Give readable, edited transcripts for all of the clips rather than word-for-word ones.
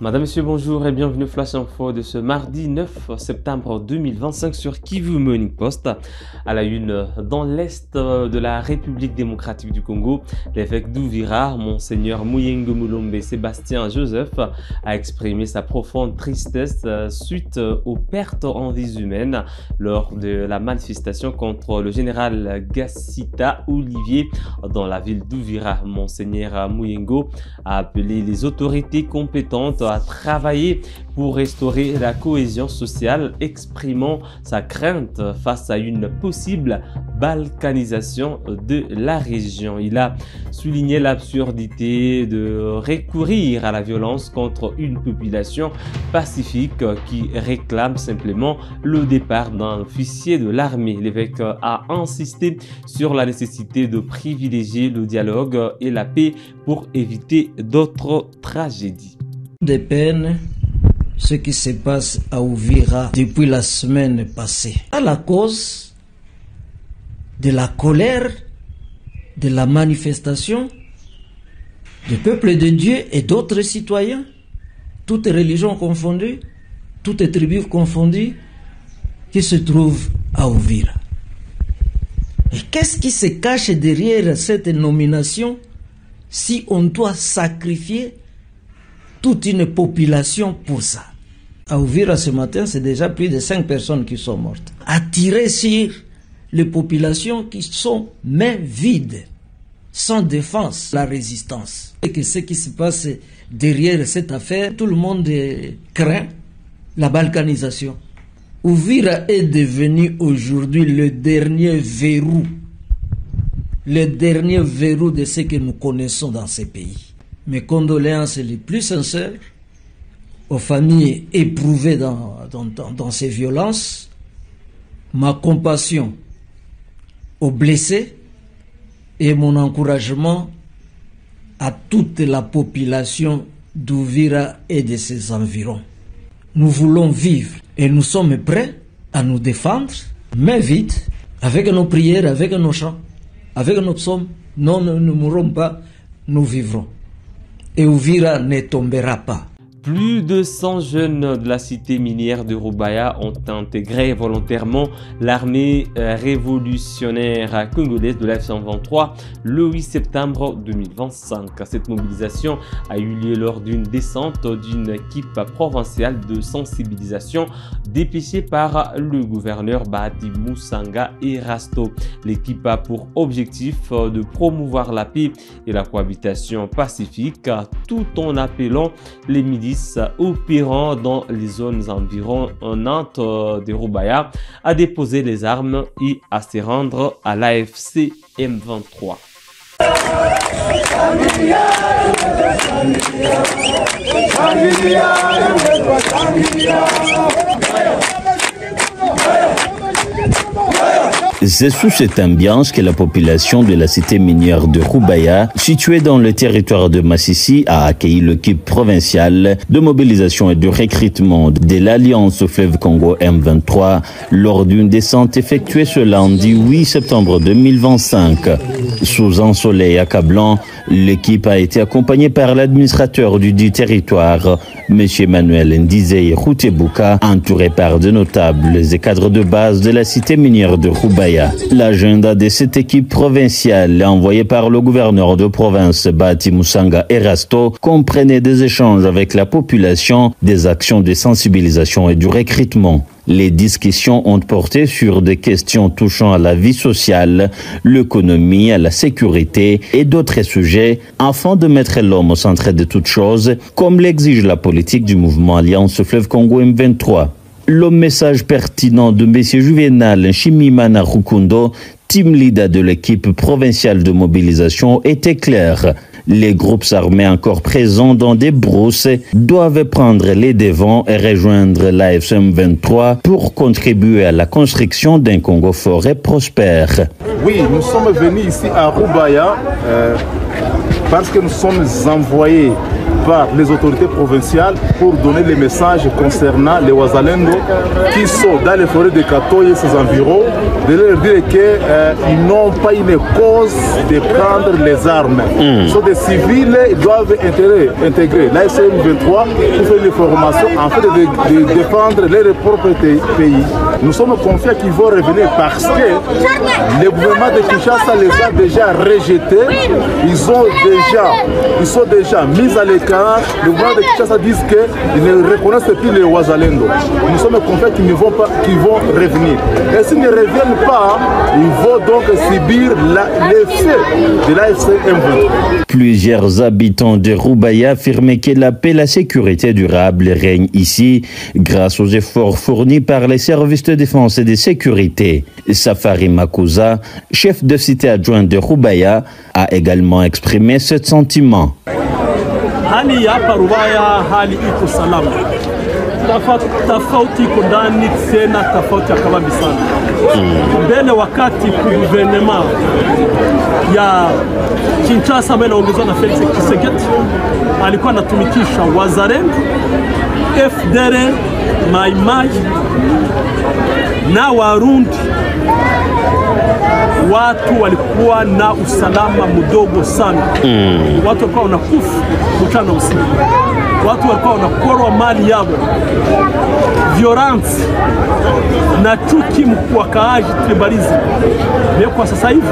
Madame, Monsieur, bonjour et bienvenue au Flash Info de ce mardi 9 septembre 2025 sur Kivu Morning Post. À la une, dans l'est de la République démocratique du Congo, l'évêque d'Uvira, Monseigneur Muyenge Mulombe Sébastien Joseph, a exprimé sa profonde tristesse suite aux pertes en vies humaines lors de la manifestation contre le général Gassita Olivier dans la ville d'Uvira. Monseigneur Muyenge a appelé les autorités compétentes à travailler pour restaurer la cohésion sociale, exprimant sa crainte face à une possible balkanisation de la région. Il a souligné l'absurdité de recourir à la violence contre une population pacifique qui réclame simplement le départ d'un officier de l'armée. L'évêque a insisté sur la nécessité de privilégier le dialogue et la paix pour éviter d'autres tragédies. Des peines, ce qui se passe à Uvira depuis la semaine passée, à la cause de la colère, de la manifestation du peuple de Dieu et d'autres citoyens, toutes religions confondues, toutes tribus confondues, qui se trouvent à Uvira. Et qu'est-ce qui se cache derrière cette nomination si on doit sacrifier toute une population pour ça? À Uvira ce matin, c'est déjà plus de 5 personnes qui sont mortes. Attirer sur les populations qui sont mains vides, sans défense, la résistance. Et que ce qui se passe derrière cette affaire, tout le monde craint la balkanisation. Uvira est devenu aujourd'hui le dernier verrou de ce que nous connaissons dans ces pays. Mes condoléances les plus sincères aux familles éprouvées dans ces violences, ma compassion aux blessés et mon encouragement à toute la population d'Uvira et de ses environs. Nous voulons vivre et nous sommes prêts à nous défendre, mais vite, avec nos prières, avec nos chants, avec nos psaumes. Non, nous ne mourrons pas, nous vivrons. Et Uvira ne tombera pas. Plus de 100 jeunes de la cité minière de Rubaya ont intégré volontairement l'armée révolutionnaire congolaise de la F-123 le 8 septembre 2025. Cette mobilisation a eu lieu lors d'une descente d'une équipe provinciale de sensibilisation dépêchée par le gouverneur Bahati Musanga Erasto. L'équipe a pour objectif de promouvoir la paix et la cohabitation pacifique tout en appelant les milices opérant dans les zones environnantes de Rubaya à déposer les armes et à se rendre à l'AFC M23. C'est sous cette ambiance que la population de la cité minière de Rubaya, située dans le territoire de Massissi, a accueilli l'équipe provinciale de mobilisation et de recrutement de l'Alliance au fleuve Congo M23 lors d'une descente effectuée ce lundi 8 septembre 2025. Sous un soleil accablant, l'équipe a été accompagnée par l'administrateur du dit territoire, M. Emmanuel Ndizeye Routebuka, entouré par de notables et cadres de base de la cité minière de Rubaya. L'agenda de cette équipe provinciale, envoyée par le gouverneur de province Bahati Musanga Erasto, comprenait des échanges avec la population, des actions de sensibilisation et du recrutement. Les discussions ont porté sur des questions touchant à la vie sociale, l'économie, à la sécurité et d'autres sujets, afin de mettre l'homme au centre de toutes choses, comme l'exige la politique du mouvement Alliance Fleuve Congo M23. Le message pertinent de M. Juvenal Nshimimana Rukundo, team leader de l'équipe provinciale de mobilisation, était clair. Les groupes armés encore présents dans des brousses doivent prendre les devants et rejoindre l'AFC M23 pour contribuer à la construction d'un Congo fort et prospère. Oui, nous sommes venus ici à Rubaya parce que nous sommes envoyés vers les autorités provinciales pour donner les messages concernant les Wazalendo qui sont dans les forêts de Katoye et ses environs, de leur dire qu'ils n'ont pas une cause de prendre les armes. Ils sont des civils, ils doivent intégrer la SM23 pour faire une formation en fait de défendre leur propre pays. Nous sommes confiants qu'ils vont revenir parce que le gouvernement de Kinshasa les a déjà rejetés. Ils sont déjà mis à l'écart. Le gouvernement de Kinshasa dit qu'ils ne reconnaissent plus les Wazalendo. Nous sommes confiants qu'ils vont revenir. Et s'ils ne reviennent pas, ils vont donc subir l'effet de l'AFC M23. Plusieurs habitants de Roubaya affirment que la paix et la sécurité durable règnent ici grâce aux efforts fournis par les services de défense et de sécurité. Safari Makuza, chef de cité adjoint de Roubaya, a également exprimé ce sentiment. Hali hapa Rubaya hali iko salama. Tofauti iko ndani tena tofauti kabambi sana. Mbele wakati gouvernement ya Kinshasa mbele ongezwa na Felix Tshisekedi alikuwa anatumikisha Wazalendo, FDLR, Mai Mai na Warundi. Watu walikuwa na usalama mdogo sana. Watu walikuwa wanakufa mchana usiku. Watu walikuwa wanaporwa mali yao. Violence na chuki mkwakaaji tribalism. Leo kwa sasa hivi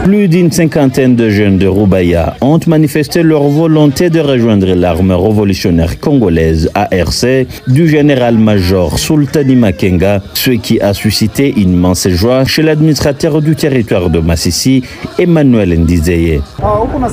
plus d'une cinquantaine de jeunes de Roubaya ont manifesté leur volonté de rejoindre l'armée révolutionnaire congolaise ARC du général-major Sultani Makenga, ce qui a suscité une immense joie chez l'administrateur du territoire de Masisi, Emmanuel Ndizeye. Hakuna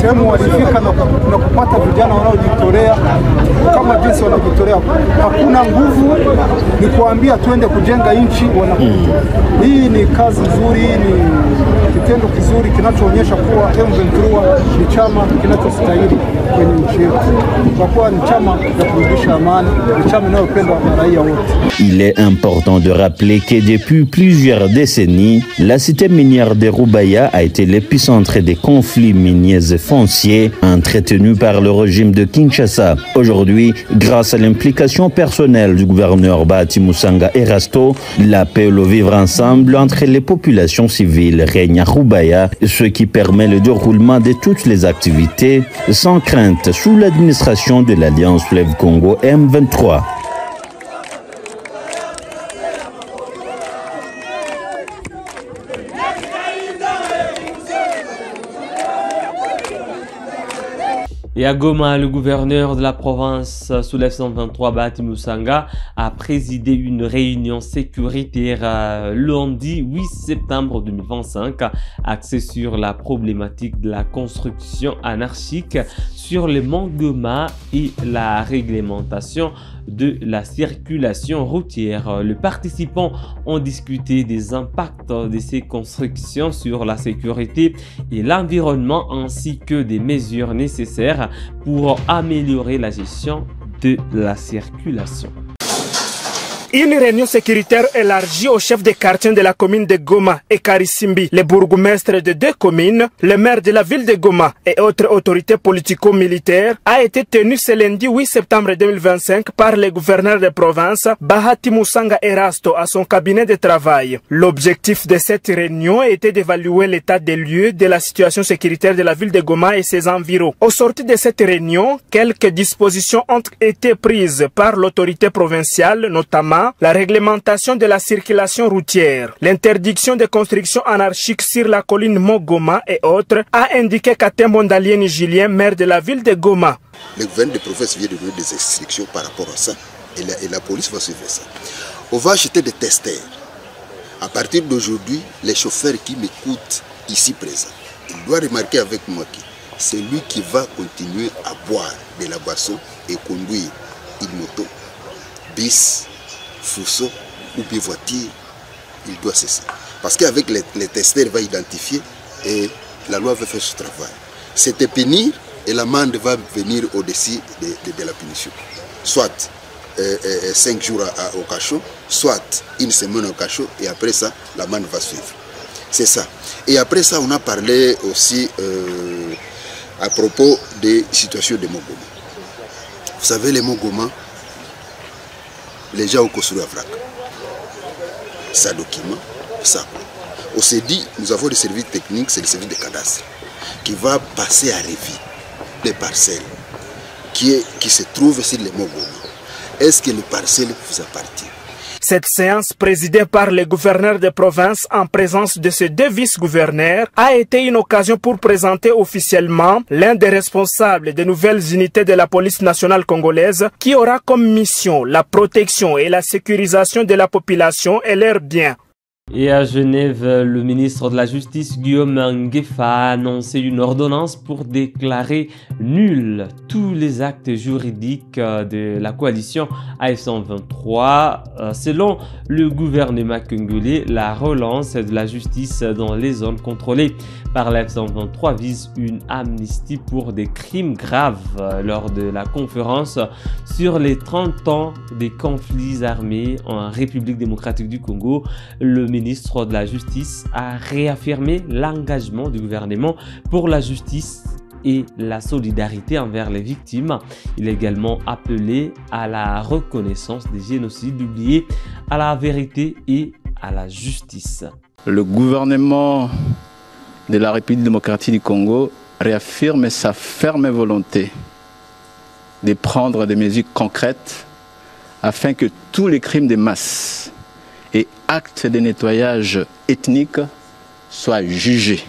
sehemu walifika na kupata vijana wanaojitolea kama jinsi wanajitolea. Hakuna nguvu, ni kuambia twende kujenga nchi wanakuja. Hii ni kazi nzuri, ni kitendo kizuri kinachoonyesha kuwa M23 ni chama kinachostahili kwenye nchi yetu. Kwa kuwa ni chama ya kurudisha amani, ni chama inayopendwa na raia wote. Il est important de rappeler que depuis plusieurs décennies, la cité minière de Roubaya a été l'épicentre des conflits miniers et fonciers entretenus par le régime de Kinshasa. Aujourd'hui, grâce à l'implication personnelle du gouverneur Bahati Musanga Erasto, la paix et le vivre ensemble entre les populations civiles règne à Roubaya, ce qui permet le déroulement de toutes les activités sans crainte sous l'administration de l'Alliance Fleuve Congo M23. Et à Goma, le gouverneur de la province sous l'F-123, Bahati Musanga, a présidé une réunion sécuritaire lundi 8 septembre 2025, axée sur la problématique de la construction anarchique sur le mont Goma et la réglementation de la circulation routière. Les participants ont discuté des impacts de ces constructions sur la sécurité et l'environnement ainsi que des mesures nécessaires pour améliorer la gestion de la circulation. Une réunion sécuritaire élargie aux chefs de quartier de la commune de Goma et Karisimbi, les bourgmestres de deux communes, le maire de la ville de Goma et autres autorités politico-militaires a été tenue ce lundi 8 septembre 2025 par le gouverneur de province Bahati Musanga Erasto à son cabinet de travail. L'objectif de cette réunion était d'évaluer l'état des lieux de la situation sécuritaire de la ville de Goma et ses environs. Au sortir de cette réunion, quelques dispositions ont été prises par l'autorité provinciale, notamment la réglementation de la circulation routière, l'interdiction des constructions anarchiques sur la colline Mogoma et autres, a indiqué Katem Bondalieni Julien, maire de la ville de Goma. Le gouvernement de province vient de donner des instructions par rapport à ça et la police va suivre ça. On va acheter des testeurs. À partir d'aujourd'hui, les chauffeurs qui m'écoutent ici présents, ils doivent remarquer avec moi que c'est lui qui va continuer à boire de la boisson et conduire une moto, bis, Fousseau ou bien voiture, il doit cesser. Parce qu'avec les testeurs, il va identifier et la loi va faire ce travail. C'était punir et l'amende va venir au-dessus de la punition. Soit 5 jours au cachot, soit une semaine au cachot, et après ça, l'amende va suivre. C'est ça. Et après ça, on a parlé aussi à propos des situations de Mogoma. Vous savez, les Mogoma, les gens ont construit à vrac. Ça document, ça. On s'est dit, nous avons des services techniques, c'est le service de cadastre, qui va passer à revue les parcelles qui se trouvent sur les Mogoma. Est-ce que les parcelles vous appartiennent? Cette séance présidée par le gouverneur de province en présence de ses 2 vice-gouverneurs a été une occasion pour présenter officiellement l'un des responsables des nouvelles unités de la police nationale congolaise qui aura comme mission la protection et la sécurisation de la population et leurs biens. Et à Genève, le ministre de la Justice, Guillaume Nguefa, a annoncé une ordonnance pour déclarer nuls tous les actes juridiques de la coalition AF123. Selon le gouvernement congolais, la relance de la justice dans les zones contrôlées par l'AF123 vise une amnistie pour des crimes graves. Lors de la conférence sur les 30 ans des conflits armés en République démocratique du Congo, le ministre de la Justice a réaffirmé l'engagement du gouvernement pour la justice et la solidarité envers les victimes. Il a également appelé à la reconnaissance des génocides oubliés, à la vérité et à la justice. Le gouvernement de la République démocratique du Congo réaffirme sa ferme volonté de prendre des mesures concrètes afin que tous les crimes de masse et actes de nettoyage ethnique soient jugés.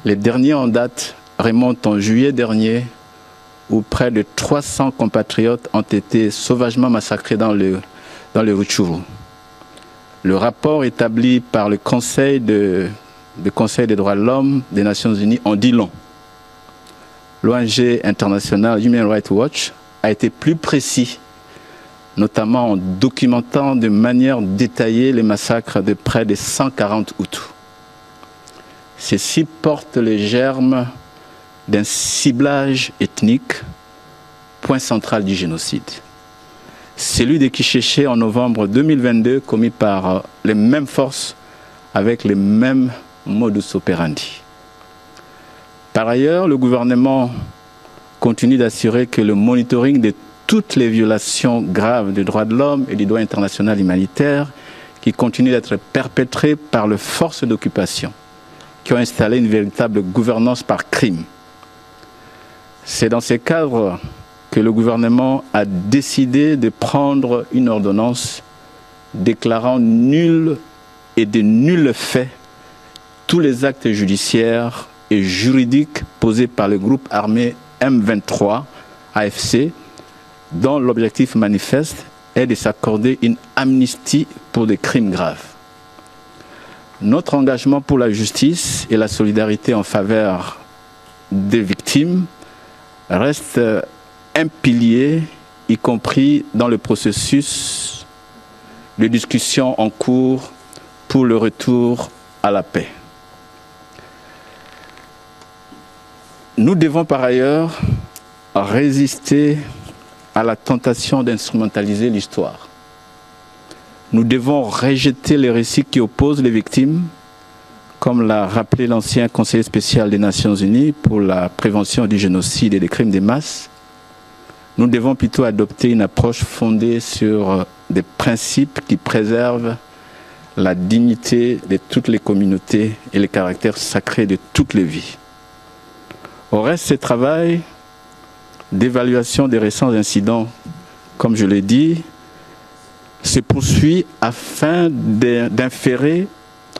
Les derniers en date remontent en juillet dernier où près de 300 compatriotes ont été sauvagement massacrés dans le Rutshuru. Le rapport établi par le Conseil des droits de l'homme des Nations Unies en dit long. L'ONG internationale Human Rights Watch a été plus précis, notamment en documentant de manière détaillée les massacres de près de 140 Hutus. Ceci porte les germes d'un ciblage ethnique, point central du génocide. Celui de Kicheche en novembre 2022, commis par les mêmes forces avec les mêmes modus operandi. Par ailleurs, le gouvernement continue d'assurer que le monitoring de toutes les violations graves des droits de l'homme et du droit international humanitaire qui continuent d'être perpétrées par les forces d'occupation qui ont installé une véritable gouvernance par crime. C'est dans ce cadre que le gouvernement a décidé de prendre une ordonnance déclarant nuls et de nuls faits tous les actes judiciaires et juridiques posés par le groupe armé M23 AFC, dont l'objectif manifeste est de s'accorder une amnistie pour des crimes graves. Notre engagement pour la justice et la solidarité en faveur des victimes reste un pilier, y compris dans le processus de discussion en cours pour le retour à la paix. Nous devons par ailleurs résister à la tentation d'instrumentaliser l'histoire. Nous devons rejeter les récits qui opposent les victimes, comme l'a rappelé l'ancien conseiller spécial des Nations Unies pour la prévention du génocide et des crimes de masse. Nous devons plutôt adopter une approche fondée sur des principes qui préservent la dignité de toutes les communautés et le caractère sacré de toutes les vies. Au reste, ce travail d'évaluation des récents incidents, comme je l'ai dit, se poursuit afin d'inférer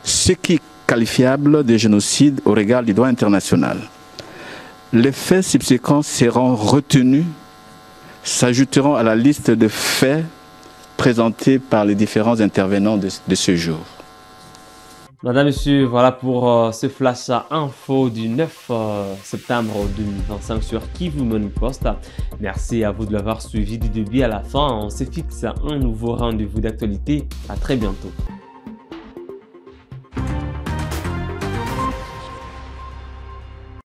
ce qui est qualifiable de génocide au regard du droit international. Les faits subséquents seront retenus, s'ajouteront à la liste de faits présentés par les différents intervenants de ce jour. Madame, Monsieur, voilà pour ce flash info du 9 septembre 2025 sur Kivu Morning Post. Merci à vous de l'avoir suivi du début à la fin. On se fixe un nouveau rendez-vous d'actualité. À très bientôt.